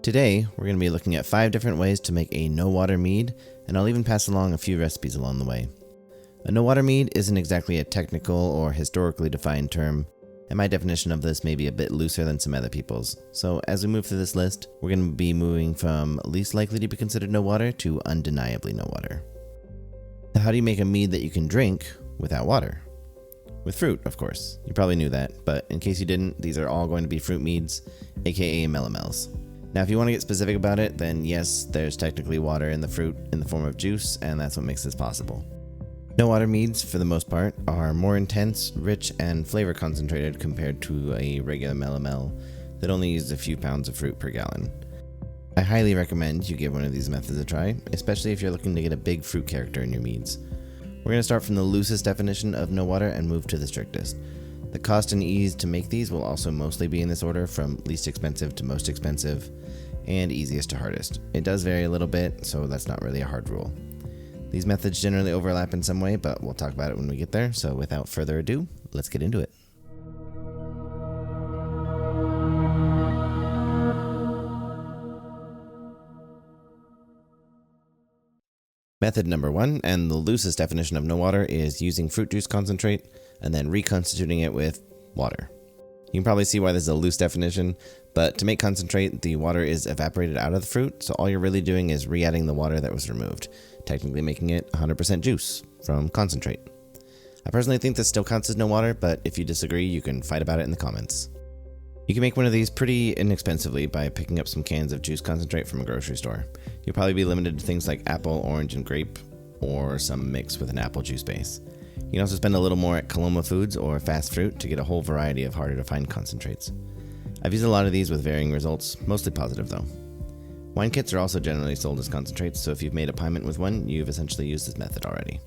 Today, we're going to be looking at 5 different ways to make a no-water mead, and I'll even pass along a few recipes along the way. A no-water mead isn't exactly a technical or historically defined term, and my definition of this may be a bit looser than some other people's. So as we move through this list, we're going to be moving from least likely to be considered no water to undeniably no water. So how do you make a mead that you can drink without water? With fruit, of course. You probably knew that, but in case you didn't, these are all going to be fruit meads, aka melomels. Now if you want to get specific about it, then yes, there's technically water in the fruit in the form of juice, and that's what makes this possible. No-water meads, for the most part, are more intense, rich, and flavor concentrated compared to a regular melomel that only uses a few pounds of fruit per gallon. I highly recommend you give one of these methods a try, especially if you're looking to get a big fruit character in your meads. We're going to start from the loosest definition of no water and move to the strictest. The cost and ease to make these will also mostly be in this order from least expensive to most expensive, and easiest to hardest. It does vary a little bit, so that's not really a hard rule. These methods generally overlap in some way, but we'll talk about it when we get there, so without further ado, let's get into it. Method number 1, and the loosest definition of no water, is using fruit juice concentrate and then reconstituting it with water. You can probably see why this is a loose definition, but to make concentrate, the water is evaporated out of the fruit, so all you're really doing is re-adding the water that was removed, technically making it 100% juice from concentrate. I personally think this still counts as no water, but if you disagree, you can fight about it in the comments. You can make one of these pretty inexpensively by picking up some cans of juice concentrate from a grocery store. You'll probably be limited to things like apple, orange, and grape, or some mix with an apple juice base. You can also spend a little more at Coloma Foods or Fast Fruit to get a whole variety of harder to find concentrates. I've used a lot of these with varying results, mostly positive though. Wine kits are also generally sold as concentrates, so if you've made a piment with one, you've essentially used this method already.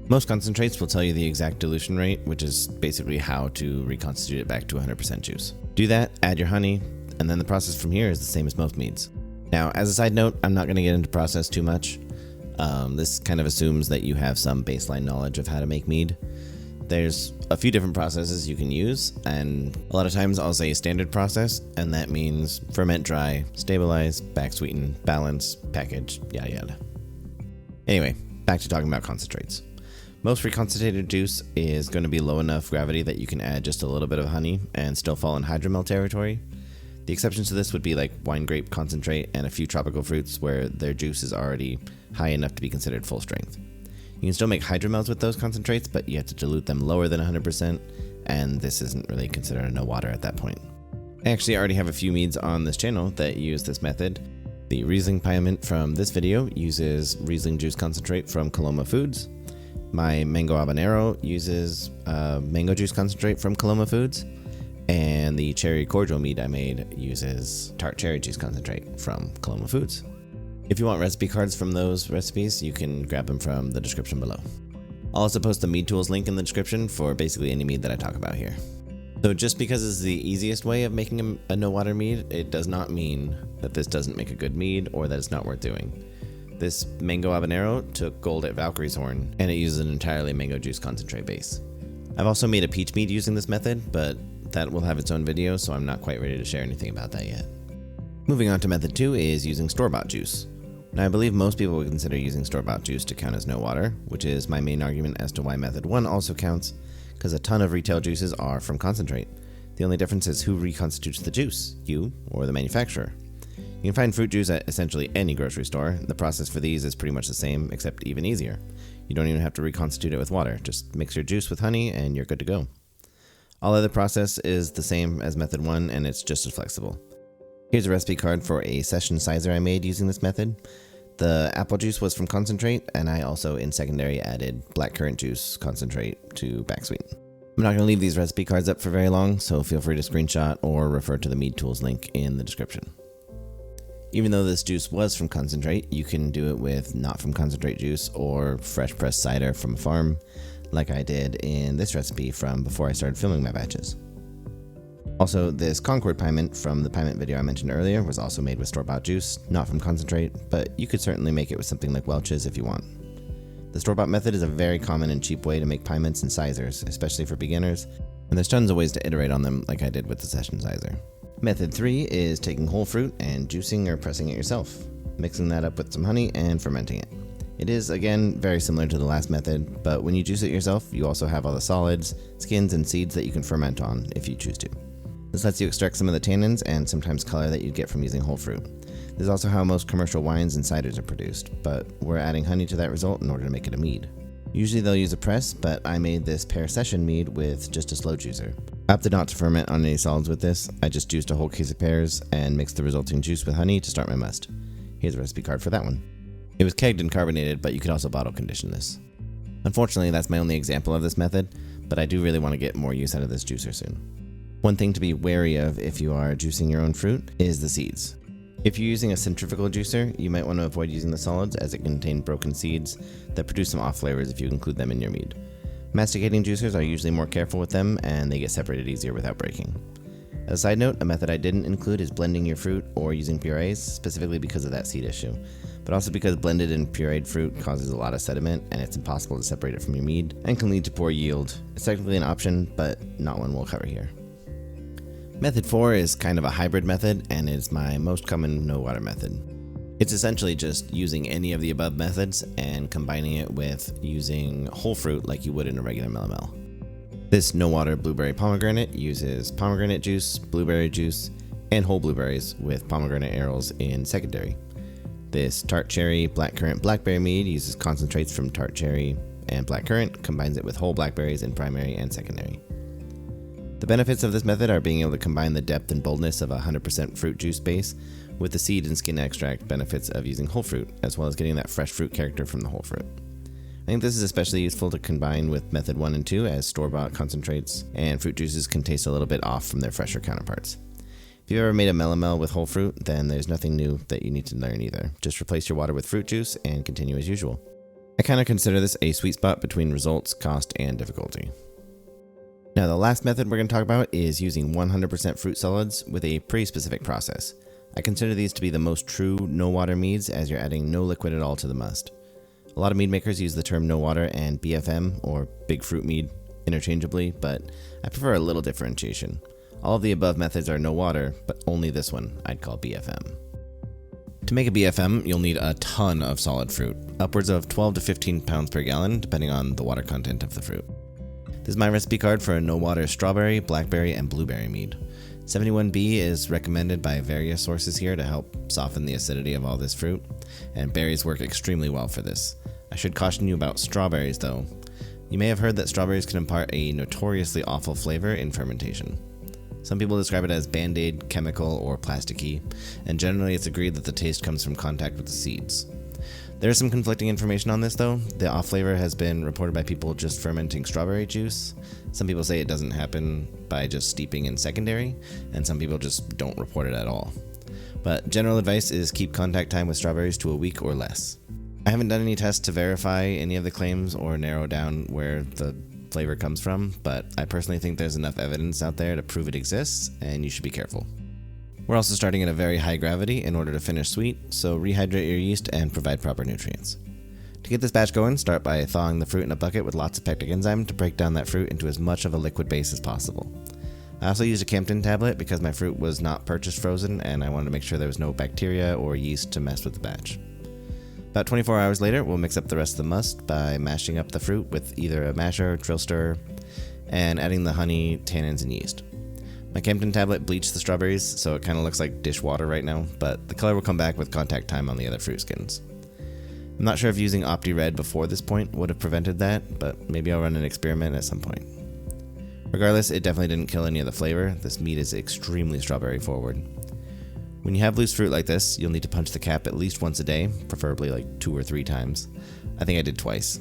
Most concentrates will tell you the exact dilution rate, which is basically how to reconstitute it back to 100% juice. Do that, add your honey, and then the process from here is the same as most meads. Now, as a side note, I'm not going to get into process too much. This kind of assumes that you have some baseline knowledge of how to make mead. There's a few different processes you can use, and a lot of times I'll say standard process, and that means ferment dry, stabilize, back sweeten, balance, package, yada yada. Anyway, back to talking about concentrates. Most reconstituted juice is going to be low enough gravity that you can add just a little bit of honey and still fall in hydromel territory. The exceptions to this would be like wine grape concentrate and a few tropical fruits where their juice is already high enough to be considered full strength. You can still make hydromels with those concentrates, but you have to dilute them lower than 100%, and this isn't really considered a no water at that point. I actually already have a few meads on this channel that use this method. The Riesling piment from this video uses Riesling juice concentrate from Coloma Foods. My mango habanero uses mango juice concentrate from Coloma Foods. And the cherry cordial mead I made uses tart cherry juice concentrate from Coloma Foods. If you want recipe cards from those recipes, you can grab them from the description below. I'll also post the Meadtools link in the description for basically any mead that I talk about here. So just because this is the easiest way of making a no-water mead, it does not mean that this doesn't make a good mead or that it's not worth doing. This mango habanero took gold at Valkyrie's Horn, and it uses an entirely mango juice concentrate base. I've also made a peach mead using this method, but that will have its own video, so I'm not quite ready to share anything about that yet. Moving on to method 2 is using store-bought juice. Now I believe most people would consider using store-bought juice to count as no water, which is my main argument as to why method 1 also counts, because a ton of retail juices are from concentrate. The only difference is who reconstitutes the juice, you or the manufacturer. You can find fruit juice at essentially any grocery store. The process for these is pretty much the same, except even easier. You don't even have to reconstitute it with water, just mix your juice with honey and you're good to go. All other process is the same as method 1, and it's just as flexible. Here's a recipe card for a session sizer I made using this method. The apple juice was from concentrate, and I also in secondary added blackcurrant juice concentrate to back sweeten. I'm not going to leave these recipe cards up for very long, so feel free to screenshot or refer to the Meadtools link in the description. Even though this juice was from concentrate, you can do it with not from concentrate juice or fresh pressed cider from a farm, like I did in this recipe from before I started filming my batches. Also, this Concord piment from the piment video I mentioned earlier was also made with store-bought juice, not from concentrate, but you could certainly make it with something like Welch's if you want. The store-bought method is a very common and cheap way to make piments and sizers, especially for beginners, and there's tons of ways to iterate on them like I did with the session sizer. Method 3 is taking whole fruit and juicing or pressing it yourself, mixing that up with some honey and fermenting it. It is, again, very similar to the last method, but when you juice it yourself, you also have all the solids, skins, and seeds that you can ferment on if you choose to. This lets you extract some of the tannins and sometimes color that you'd get from using whole fruit. This is also how most commercial wines and ciders are produced, but we're adding honey to that result in order to make it a mead. Usually they'll use a press, but I made this pear session mead with just a slow juicer. I opted not to ferment on any solids with this. I just juiced a whole case of pears and mixed the resulting juice with honey to start my must. Here's a recipe card for that one. It was kegged and carbonated, but you could also bottle condition this. Unfortunately, that's my only example of this method, but I do really want to get more use out of this juicer soon. One thing to be wary of if you are juicing your own fruit is the seeds. If you're using a centrifugal juicer, you might want to avoid using the solids as it can contain broken seeds that produce some off flavors if you include them in your mead. Masticating juicers are usually more careful with them and they get separated easier without breaking. As a side note, a method I didn't include is blending your fruit or using purees, specifically because of that seed issue, but also because blended and pureed fruit causes a lot of sediment and it's impossible to separate it from your mead and can lead to poor yield. It's technically an option, but not one we'll cover here. Method 4 is kind of a hybrid method and is my most common no-water method. It's essentially just using any of the above methods and combining it with using whole fruit like you would in a regular melomel. This no-water blueberry pomegranate uses pomegranate juice, blueberry juice, and whole blueberries with pomegranate arils in secondary. This tart cherry blackcurrant blackberry mead uses concentrates from tart cherry and blackcurrant, combines it with whole blackberries in primary and secondary. The benefits of this method are being able to combine the depth and boldness of a 100% fruit juice base with the seed and skin extract benefits of using whole fruit, as well as getting that fresh fruit character from the whole fruit. I think this is especially useful to combine with method 1 and 2, as store-bought concentrates and fruit juices can taste a little bit off from their fresher counterparts. If you've ever made a melomel with whole fruit, then there's nothing new that you need to learn either. Just replace your water with fruit juice and continue as usual. I kind of consider this a sweet spot between results, cost, and difficulty. Now, the last method we're going to talk about is using 100% fruit solids with a pretty specific process. I consider these to be the most true no-water meads, as you're adding no liquid at all to the must. A lot of mead makers use the term no-water and BFM, or big fruit mead, interchangeably, but I prefer a little differentiation. All of the above methods are no-water, but only this one I'd call BFM. To make a BFM, you'll need a ton of solid fruit, upwards of 12 to 15 pounds per gallon, depending on the water content of the fruit. This is my recipe card for a no-water strawberry, blackberry, and blueberry mead. 71B is recommended by various sources here to help soften the acidity of all this fruit, and berries work extremely well for this. I should caution you about strawberries though. You may have heard that strawberries can impart a notoriously awful flavor in fermentation. Some people describe it as band-aid, chemical, or plasticky, and generally it's agreed that the taste comes from contact with the seeds. There is some conflicting information on this though. The off flavor has been reported by people just fermenting strawberry juice. Some people say it doesn't happen by just steeping in secondary, and some people just don't report it at all. But general advice is keep contact time with strawberries to a week or less. I haven't done any tests to verify any of the claims or narrow down where the flavor comes from, but I personally think there's enough evidence out there to prove it exists, and you should be careful. We're also starting at a very high gravity in order to finish sweet, so rehydrate your yeast and provide proper nutrients. To get this batch going, start by thawing the fruit in a bucket with lots of pectic enzyme to break down that fruit into as much of a liquid base as possible. I also used a Campden tablet because my fruit was not purchased frozen and I wanted to make sure there was no bacteria or yeast to mess with the batch. About 24 hours later, we'll mix up the rest of the must by mashing up the fruit with either a masher, drill stirrer, and adding the honey, tannins, and yeast. My Campden tablet bleached the strawberries, so it kind of looks like dishwater right now, but the color will come back with contact time on the other fruit skins. I'm not sure if using Opti Red before this point would have prevented that, but maybe I'll run an experiment at some point. Regardless, it definitely didn't kill any of the flavor. This mead is extremely strawberry forward. When you have loose fruit like this, you'll need to punch the cap at least once a day, preferably like 2 or 3 times. I think I did twice,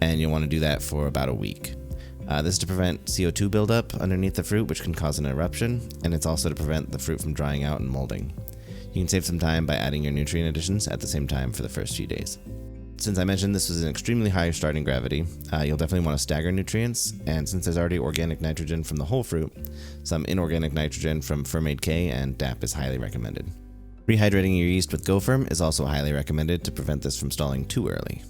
and you'll want to do that for about a week. This is to prevent CO2 buildup underneath the fruit, which can cause an eruption, and it's also to prevent the fruit from drying out and molding. You can save some time by adding your nutrient additions at the same time for the first few days. Since I mentioned this was an extremely high starting gravity, you'll definitely want to stagger nutrients, and since there's already organic nitrogen from the whole fruit, some inorganic nitrogen from Fermade K and DAP is highly recommended. Rehydrating your yeast with GoFerm is also highly recommended to prevent this from stalling too early.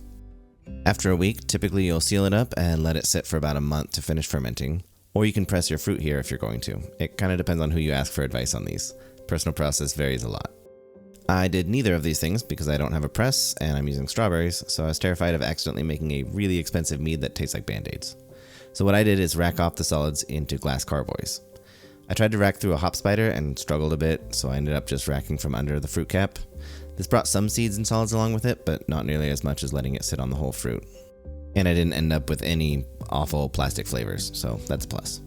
After a week, typically you'll seal it up and let it sit for about a month to finish fermenting, Or you can press your fruit here if you're going to. It kind of depends on who you ask for advice on these. Personal process varies a lot. I did neither of these things because I don't have a press and I'm using strawberries, so I was terrified of accidentally making a really expensive mead that tastes like Band-Aids. So what I did is rack off the solids into glass carboys. I tried to rack through a hop spider and struggled a bit, so I ended up just racking from under the fruit cap. This brought some seeds and solids along with it, but not nearly as much as letting it sit on the whole fruit. And I didn't end up with any awful plastic flavors, so that's a plus.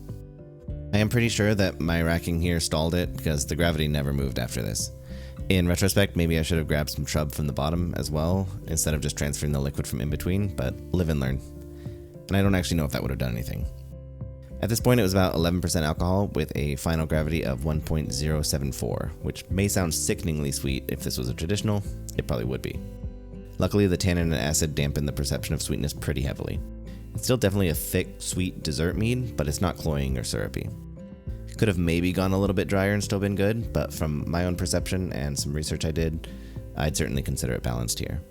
I am pretty sure that my racking here stalled it because the gravity never moved after this. In retrospect, maybe I should have grabbed some shrub from the bottom as well, instead of just transferring the liquid from in between, but live and learn. And I don't actually know if that would have done anything. At this point, it was about 11% alcohol with a final gravity of 1.074, which may sound sickeningly sweet if this was a traditional. It probably would be. Luckily, the tannin and acid dampened the perception of sweetness pretty heavily. It's still definitely a thick, sweet dessert mead, but it's not cloying or syrupy. It could have maybe gone a little bit drier and still been good, but from my own perception and some research I did, I'd certainly consider it balanced here.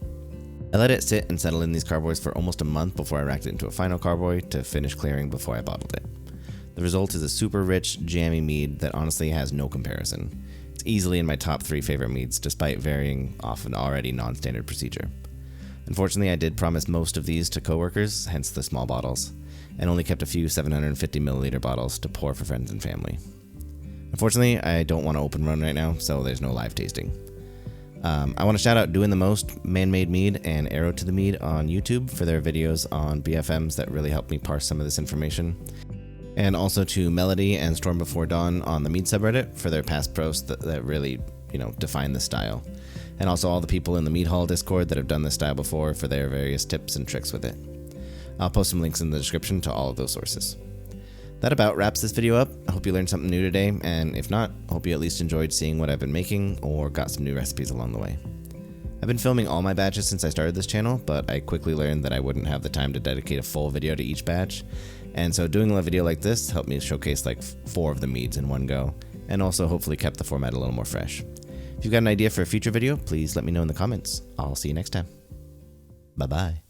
I let it sit and settle in these carboys for almost a month before I racked it into a final carboy to finish clearing before I bottled it. The result is a super rich, jammy mead that honestly has no comparison. It's easily in my top 3 favorite meads, despite varying off an already non-standard procedure. Unfortunately, I did promise most of these to coworkers, hence the small bottles, and only kept a few 750 milliliter bottles to pour for friends and family. Unfortunately, I don't want to open run right now, so there's no live tasting. I want to shout out Doing the Most, Man-Made Mead, and Arrow to the Mead on YouTube for their videos on BFMs that really helped me parse some of this information. And also to Melody and Storm Before Dawn on the Mead subreddit for their past posts that really, define the style. And also all the people in the Mead Hall Discord that have done this style before for their various tips and tricks with it. I'll post some links in the description to all of those sources. That about wraps this video up. I hope you learned something new today, and if not, I hope you at least enjoyed seeing what I've been making or got some new recipes along the way. I've been filming all my batches since I started this channel, but I quickly learned that I wouldn't have the time to dedicate a full video to each batch, and so doing a video like this helped me showcase like 4 of the meads in one go, and also hopefully kept the format a little more fresh. If you've got an idea for a future video, please let me know in the comments. I'll see you next time. Bye bye.